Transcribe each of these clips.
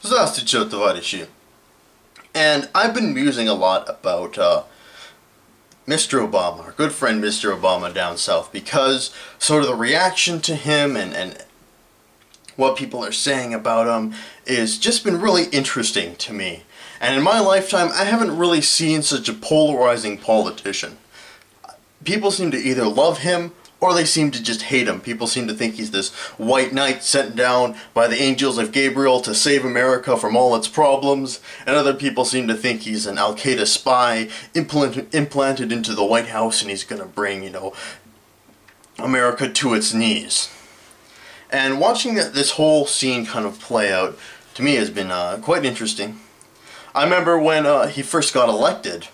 Здравствуйте, товарищи. And I've been musing a lot about Mr. Obama, our good friend Mr. Obama down south, because sort of the reaction to him and what people are saying about him is just been really interesting to me. And in my lifetime, I haven't really seen such a polarizing politician. People seem to either love him or they seem to just hate him. People seem to think he's this white knight sent down by the angels of Gabriel to save America from all its problems, and other people seem to think he's an Al-Qaeda spy implanted into the White House, and he's gonna bring, America to its knees. And watching this whole scene kind of play out, to me, has been quite interesting. I remember when he first got elected,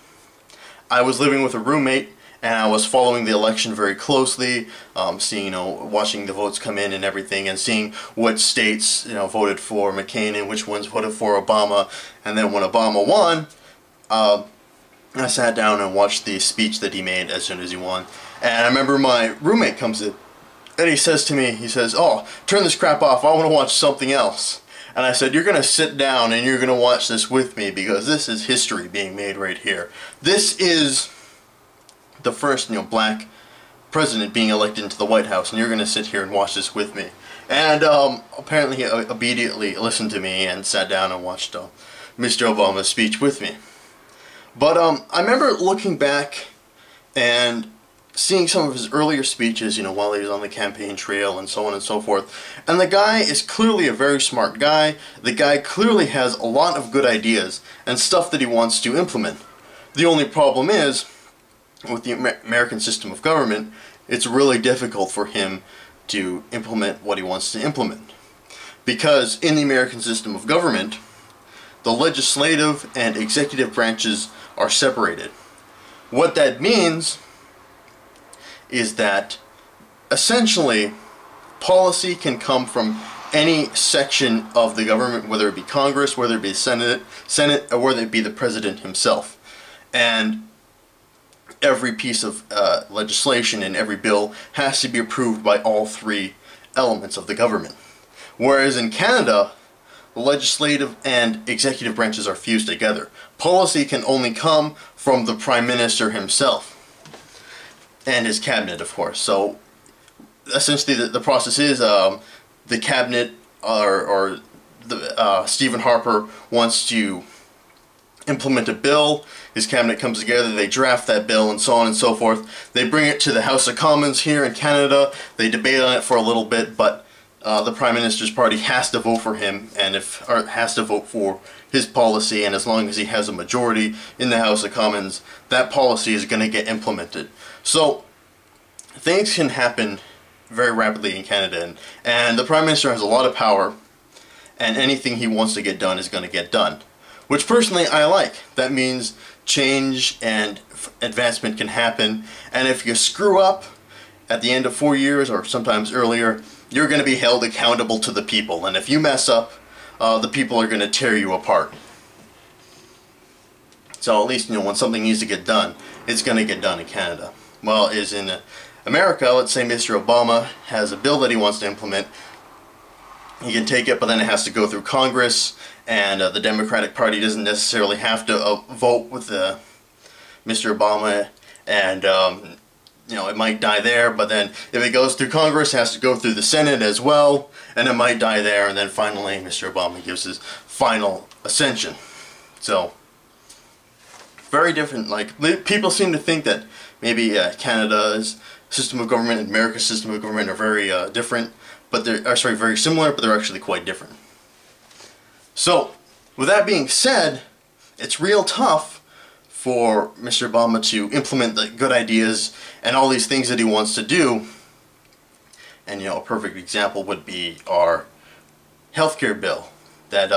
I was living with a roommate, and I was following the election very closely, seeing, watching the votes come in and everything, and seeing what states, voted for McCain and which ones voted for Obama. And then when Obama won, I sat down and watched the speech that he made as soon as he won. And I remember my roommate comes in, and he says to me, "Oh, turn this crap off, I want to watch something else." And I said, "You're going to sit down and you're going to watch this with me, because this is history being made right here. This is the first, black president being elected into the White House, and you're going to sit here and watch this with me." And apparently he immediately listened to me and sat down and watched Mr. Obama's speech with me. But I remember looking back and seeing some of his earlier speeches, while he was on the campaign trail and so on and so forth. And the guy is clearly a very smart guy. The guy clearly has a lot of good ideas and stuff that he wants to implement. The only problem is, with the American system of government, it's really difficult for him to implement what he wants to implement. Because in the American system of government, the legislative and executive branches are separated. What that means is that essentially policy can come from any section of the government, whether it be Congress, whether it be Senate, or whether it be the president himself. And every piece of legislation and every bill has to be approved by all three elements of the government. Whereas in Canada, the legislative and executive branches are fused together. Policy can only come from the Prime Minister himself and his cabinet, of course. So essentially the process is the cabinet or Stephen Harper wants to implement a bill, his cabinet comes together, they draft that bill, and so on and so forth. They bring it to the House of Commons here in Canada, they debate on it for a little bit, but the Prime Minister's party has to vote for him, and has to vote for his policy, and as long as he has a majority in the House of Commons, that policy is going to get implemented. So things can happen very rapidly in Canada, and the Prime Minister has a lot of power, and anything he wants to get done is going to get done. Which personally I like. That means change and advancement can happen, and if you screw up at the end of 4 years or sometimes earlier, you're going to be held accountable to the people, and if you mess up, the people are going to tear you apart. So at least, when something needs to get done, it's going to get done in Canada. Well, as in America, let's say Mr. Obama has a bill that he wants to implement. He can take it, but then it has to go through Congress, and the Democratic Party doesn't necessarily have to vote with Mr. Obama, and it might die there, but then if it goes through Congress, it has to go through the Senate as well, and it might die there, and then finally Mr. Obama gives his final ascension. So, very different. People seem to think that maybe Canada's system of government and America's system of government are very different, but they're very similar, but they're actually quite different. So, with that being said, it's real tough for Mr. Obama to implement the good ideas and all these things that he wants to do. And a perfect example would be our healthcare bill. That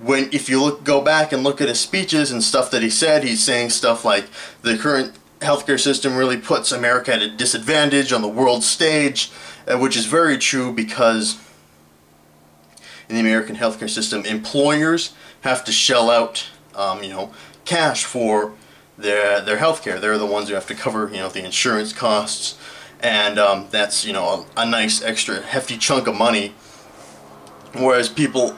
if you go back and look at his speeches and stuff that he said, he's saying stuff like the current healthcare system really puts America at a disadvantage on the world stage, which is very true, because in the American healthcare system, employers have to shell out, cash for their healthcare. They're the ones who have to cover, the insurance costs, and that's, a nice extra hefty chunk of money. Whereas people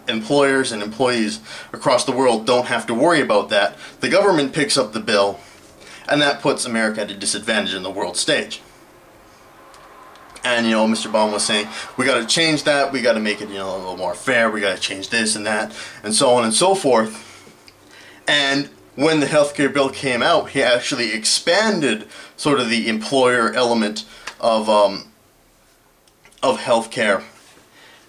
employers and employees across the world don't have to worry about that. The government picks up the bill, and that puts America at a disadvantage in the world stage. And, you know, Mr. Obama was saying, we got to change that, we got to make it, you know, a little more fair, we got to change this and that, and so on and so forth. And when the healthcare bill came out, he actually expanded sort of the employer element of healthcare.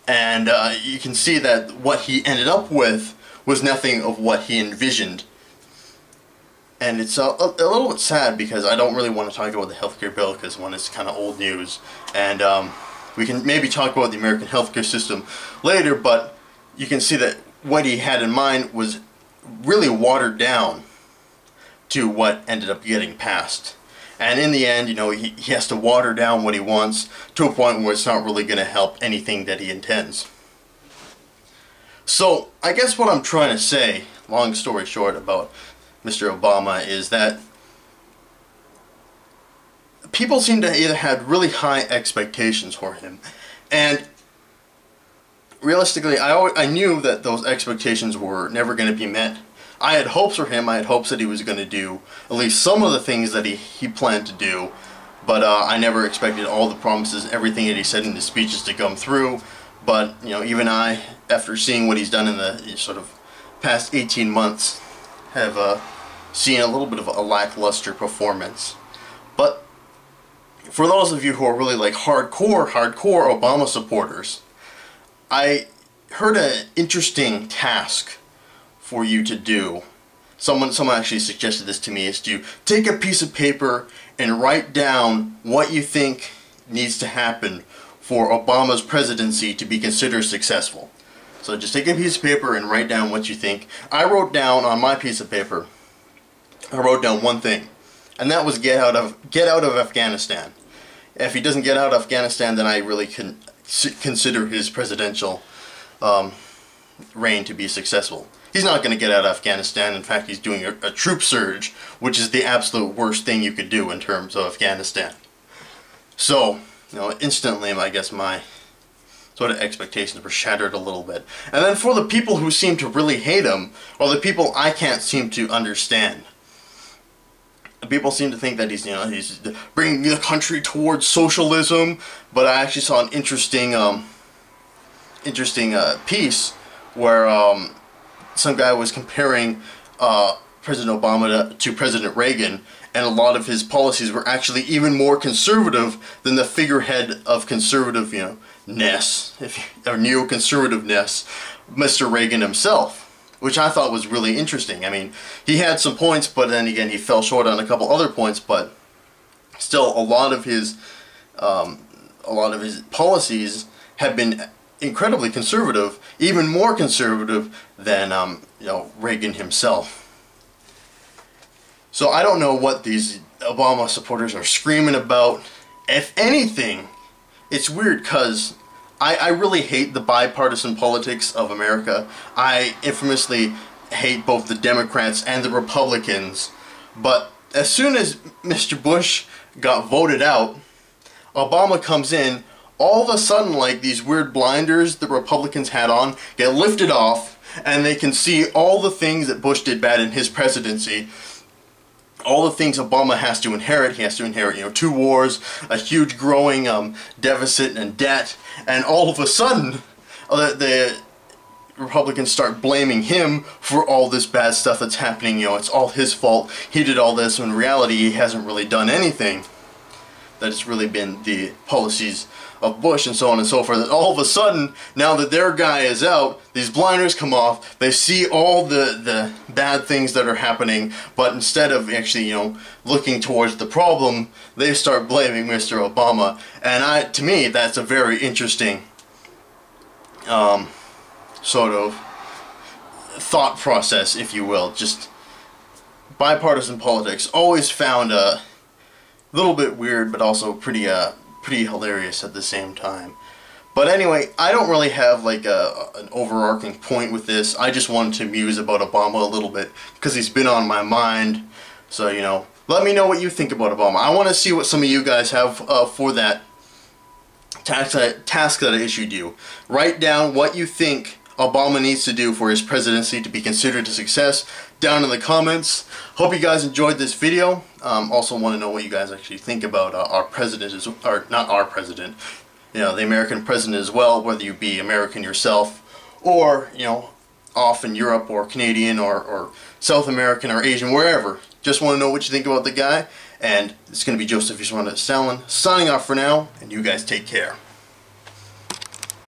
And you can see that what he ended up with was nothing of what he envisioned. And it's a little bit sad because I don't really want to talk about the healthcare bill because, one, it's kind of old news. And we can maybe talk about the American healthcare system later, but you can see that what he had in mind was really watered down to what ended up getting passed. And in the end, you know, he has to water down what he wants to a point where it's not really going to help anything that he intends. So, I guess what I'm trying to say, long story short, about Mr. Obama is that people seem to either have really high expectations for him, and realistically, I knew that those expectations were never going to be met. I had hopes for him. I had hopes that he was going to do at least some of the things that he planned to do, but I never expected all the promises, everything that he said in his speeches to come through. But, you know, even I, after seeing what he's done in the sort of past 18 months, have seen a little bit of a lackluster performance. But for those of you who are really like hardcore Obama supporters, I heard an interesting task for you to do. Someone actually suggested this to me, is to take a piece of paper and write down what you think needs to happen for Obama's presidency to be considered successful. So just take a piece of paper and write down what you think. I wrote down on my piece of paper, I wrote down one thing, and that was get out of Afghanistan. If he doesn't get out of Afghanistan, then I really can consider his presidential reign to be successul. He's not going to get out of Afghanistan. In fact, he's doing a troop surge, which is the absolute worst thing you could do in terms of Afghanistan. So, you know, instantly, I guess my sort of expectations were shattered a little bit. And then for the people who seem to really hate him, or the people I can't seem to understand, people seem to think that he's, you know, he's bringing the country towards socialism. But I actually saw an interesting piece where some guy was comparing President Obama to President Reagan, and a lot of his policies were actually even more conservative than the figurehead of conservative, you know, or neoconservativeness, Mr. Reagan himself, which I thought was really interesting. I mean, he had some points, but then again, he fell short on a couple other points. But still, a lot of his policies have been incredibly conservative, even more conservative than you know, Reagan himself. So I don't know what these Obama supporters are screaming about. If anything, it's weird because I really hate the bipartisan politics of America. I infamously hate both the Democrats and the Republicans. But as soon as Mr. Bush got voted out, Obama comes in, all of a sudden, like, these weird blinders the Republicans had on get lifted off, and they can see all the things that Bush did bad in his presidency. All the things Obama has to inherit. He has to inherit, you know, 2 wars, a huge growing deficit and debt, and all of a sudden, the Republicans start blaming him for all this bad stuff that's happening. You know, it's all his fault. He did all this, when in reality, he hasn't really done anything. That it's really been the policies of Bush and so on and so forth. And all of a sudden, now that their guy is out, these blinders come off, they see all the bad things that are happening, but instead of actually, you know, looking towards the problem, they start blaming Mr. Obama. And to me, that's a very interesting sort of thought process, if you will. Just bipartisan politics, always found a little bit weird, but also pretty hilarious at the same time. But anyway, I don't really have like an overarching point with this. I just wanted to muse about Obama a little bit because he's been on my mind. So, you know, let me know what you think about Obama. I want to see what some of you guys have for that task that I issued you. Write down what you think Obama needs to do for his presidency to be considered a success down in the comments. Hope you guys enjoyed this video. Also want to know what you guys actually think about our president, or not our president, you know, the American president as well, whether you be American yourself or, you know, off in Europe or Canadian or South American or Asian, wherever. Just want to know what you think about the guy. And it's going to be Joseph Stalin signing off for now, and you guys take care.